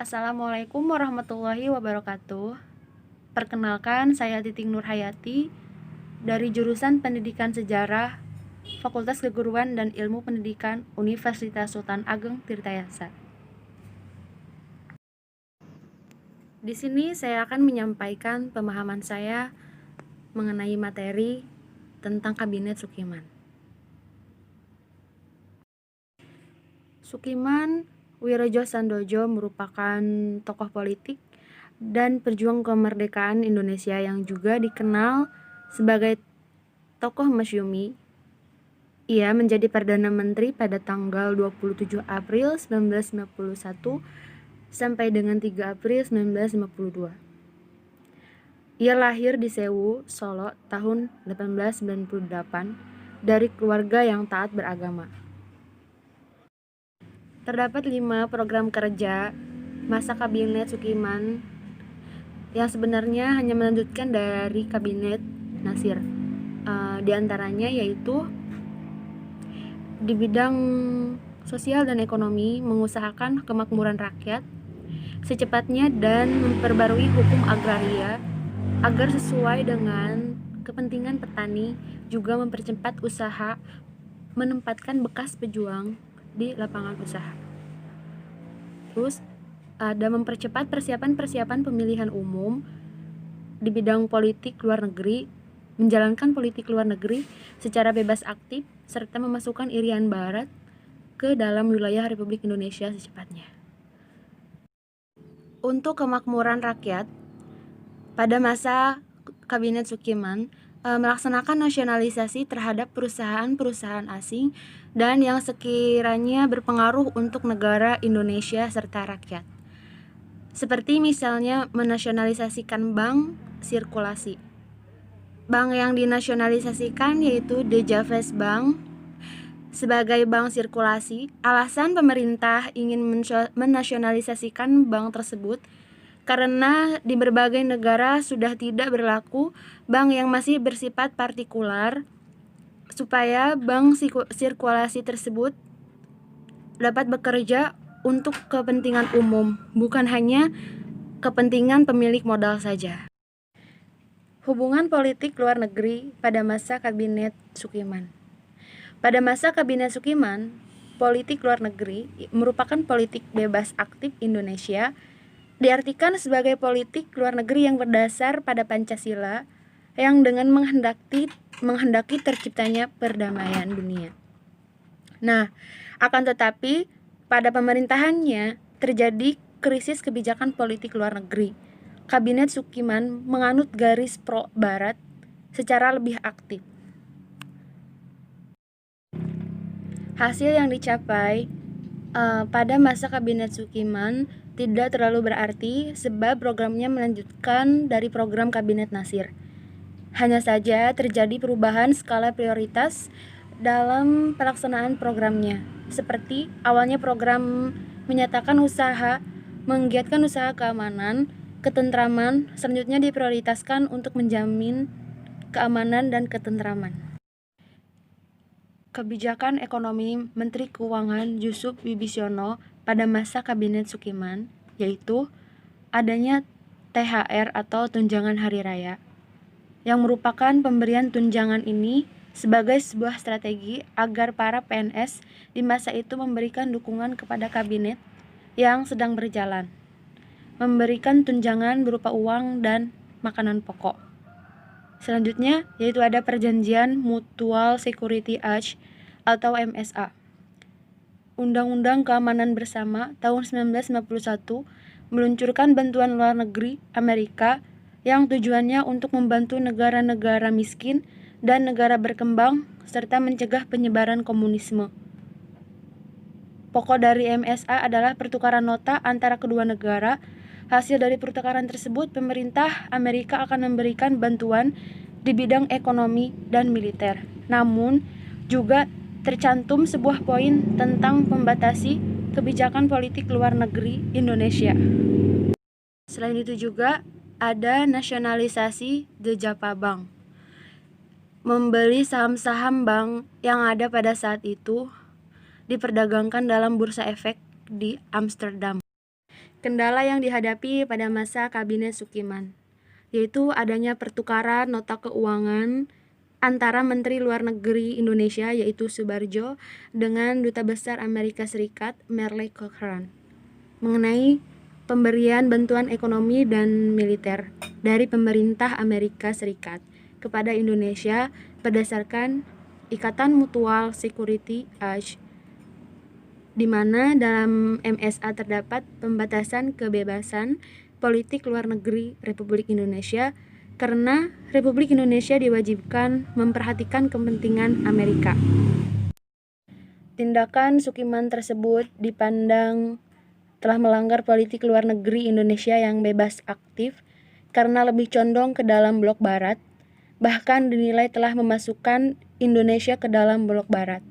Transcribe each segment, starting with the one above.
Assalamualaikum warahmatullahi wabarakatuh. Perkenalkan, saya Titing Nurhayati dari jurusan Pendidikan Sejarah, Fakultas Keguruan dan Ilmu Pendidikan Universitas Sultan Ageng Tirtayasa. Di sini saya akan menyampaikan pemahaman saya mengenai materi tentang Kabinet Sukiman. Sukiman Wirojo Sandojo merupakan tokoh politik dan pejuang kemerdekaan Indonesia yang juga dikenal sebagai tokoh masyumi. Ia menjadi Perdana Menteri pada tanggal 27 April 1951 sampai dengan 3 April 1952. Ia lahir di Sewu, Solo tahun 1898 dari keluarga yang taat beragama. Terdapat 5 program kerja masa Kabinet Sukiman yang sebenarnya hanya melanjutkan dari Kabinet Nasir. Di antaranya yaitu di bidang sosial dan ekonomi, mengusahakan kemakmuran rakyat secepatnya dan memperbarui hukum agraria agar sesuai dengan kepentingan petani, juga mempercepat usaha, menempatkan bekas pejuang di lapangan usaha. Terus ada mempercepat persiapan pemilihan umum di bidang politik luar negeri, menjalankan politik luar negeri secara bebas aktif, serta memasukkan Irian Barat ke dalam wilayah Republik Indonesia secepatnya. Untuk kemakmuran rakyat, pada masa Kabinet Sukiman melaksanakan nasionalisasi terhadap perusahaan-perusahaan asing dan yang sekiranya berpengaruh untuk negara Indonesia serta rakyat. Seperti misalnya menasionalisasikan bank sirkulasi. Bank yang dinasionalisasikan yaitu De Javes Bank sebagai bank sirkulasi. Alasan pemerintah ingin menasionalisasikan bank tersebut karena di berbagai negara sudah tidak berlaku bank yang masih bersifat partikular, supaya bank sirkulasi tersebut dapat bekerja untuk kepentingan umum, bukan hanya kepentingan pemilik modal saja. Hubungan politik luar negeri pada masa Kabinet Sukiman. Pada masa Kabinet Sukiman, politik luar negeri merupakan politik bebas aktif Indonesia, diartikan sebagai politik luar negeri yang berdasar pada Pancasila yang dengan menghendaki terciptanya perdamaian dunia. Nah, akan tetapi pada pemerintahannya terjadi krisis kebijakan politik luar negeri. Kabinet Sukiman menganut garis pro Barat secara lebih aktif. Hasil yang dicapai pada masa Kabinet Sukiman tidak terlalu berarti, sebab programnya melanjutkan dari program Kabinet Nasir. Hanya saja terjadi perubahan skala prioritas dalam pelaksanaan programnya. Seperti awalnya program menyatakan usaha, menggiatkan usaha keamanan, ketentraman, selanjutnya diprioritaskan untuk menjamin keamanan dan ketentraman. Kebijakan ekonomi Menteri Keuangan Yusuf Wibisono pada masa Kabinet Sukiman, yaitu adanya THR atau tunjangan hari raya, yang merupakan pemberian tunjangan ini sebagai sebuah strategi agar para PNS di masa itu memberikan dukungan kepada kabinet yang sedang berjalan, memberikan tunjangan berupa uang dan makanan pokok. Selanjutnya yaitu ada Perjanjian Mutual Security Act atau MSA. Undang-Undang Keamanan Bersama tahun 1951 meluncurkan bantuan luar negeri Amerika yang tujuannya untuk membantu negara-negara miskin dan negara berkembang serta mencegah penyebaran komunisme. Pokok dari MSA adalah pertukaran nota antara kedua negara. Hasil dari pertukaran tersebut, pemerintah Amerika akan memberikan bantuan di bidang ekonomi dan militer. Namun, juga tercantum sebuah poin tentang membatasi kebijakan politik luar negeri Indonesia. Selain itu juga ada nasionalisasi The Java Bank. Membeli saham-saham bank yang ada pada saat itu diperdagangkan dalam bursa efek di Amsterdam. Kendala yang dihadapi pada masa Kabinet Sukiman, yaitu adanya pertukaran nota keuangan antara Menteri Luar Negeri Indonesia yaitu Subarjo dengan Duta Besar Amerika Serikat Merle Cochrane mengenai pemberian bantuan ekonomi dan militer dari pemerintah Amerika Serikat kepada Indonesia berdasarkan Ikatan Mutual Security Act, di mana dalam MSA terdapat pembatasan kebebasan politik luar negeri Republik Indonesia karena Republik Indonesia diwajibkan memperhatikan kepentingan Amerika. Tindakan Sukiman tersebut dipandang telah melanggar politik luar negeri Indonesia yang bebas aktif karena lebih condong ke dalam blok barat, bahkan dinilai telah memasukkan Indonesia ke dalam blok barat.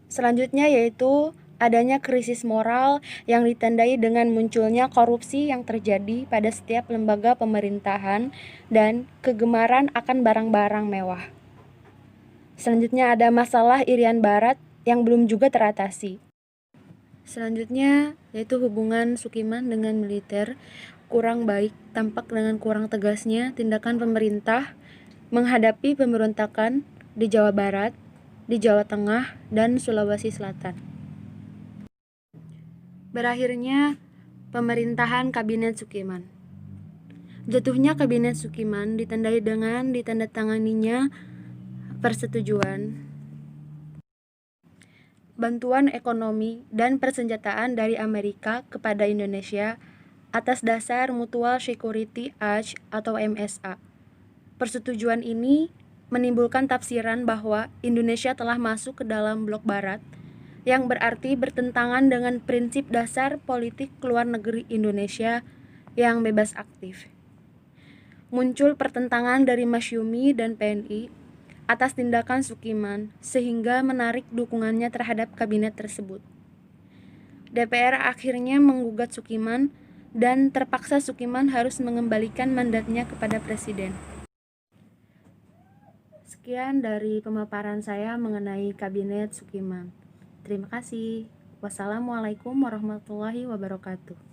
Selanjutnya yaitu adanya krisis moral yang ditandai dengan munculnya korupsi yang terjadi pada setiap lembaga pemerintahan dan kegemaran akan barang-barang mewah. Selanjutnya ada masalah irian barat yang belum juga teratasi. Selanjutnya yaitu hubungan Sukiman dengan militer kurang baik, tampak dengan kurang tegasnya tindakan pemerintah menghadapi pemberontakan di Jawa Barat, di Jawa Tengah, dan Sulawesi Selatan. Berakhirnya pemerintahan Kabinet Sukiman. Jatuhnya Kabinet Sukiman ditandai dengan ditandatanganinya persetujuan bantuan ekonomi dan persenjataan dari Amerika kepada Indonesia atas dasar Mutual Security Act atau MSA. Persetujuan ini menimbulkan tafsiran bahwa Indonesia telah masuk ke dalam blok barat, yang berarti bertentangan dengan prinsip dasar politik luar negeri Indonesia yang bebas aktif. Muncul pertentangan dari Masyumi dan PNI atas tindakan Sukiman sehingga menarik dukungannya terhadap kabinet tersebut. DPR akhirnya menggugat Sukiman dan terpaksa Sukiman harus mengembalikan mandatnya kepada presiden. Sekian dari pemaparan saya mengenai Kabinet Sukiman. Terima kasih. Wassalamualaikum warahmatullahi wabarakatuh.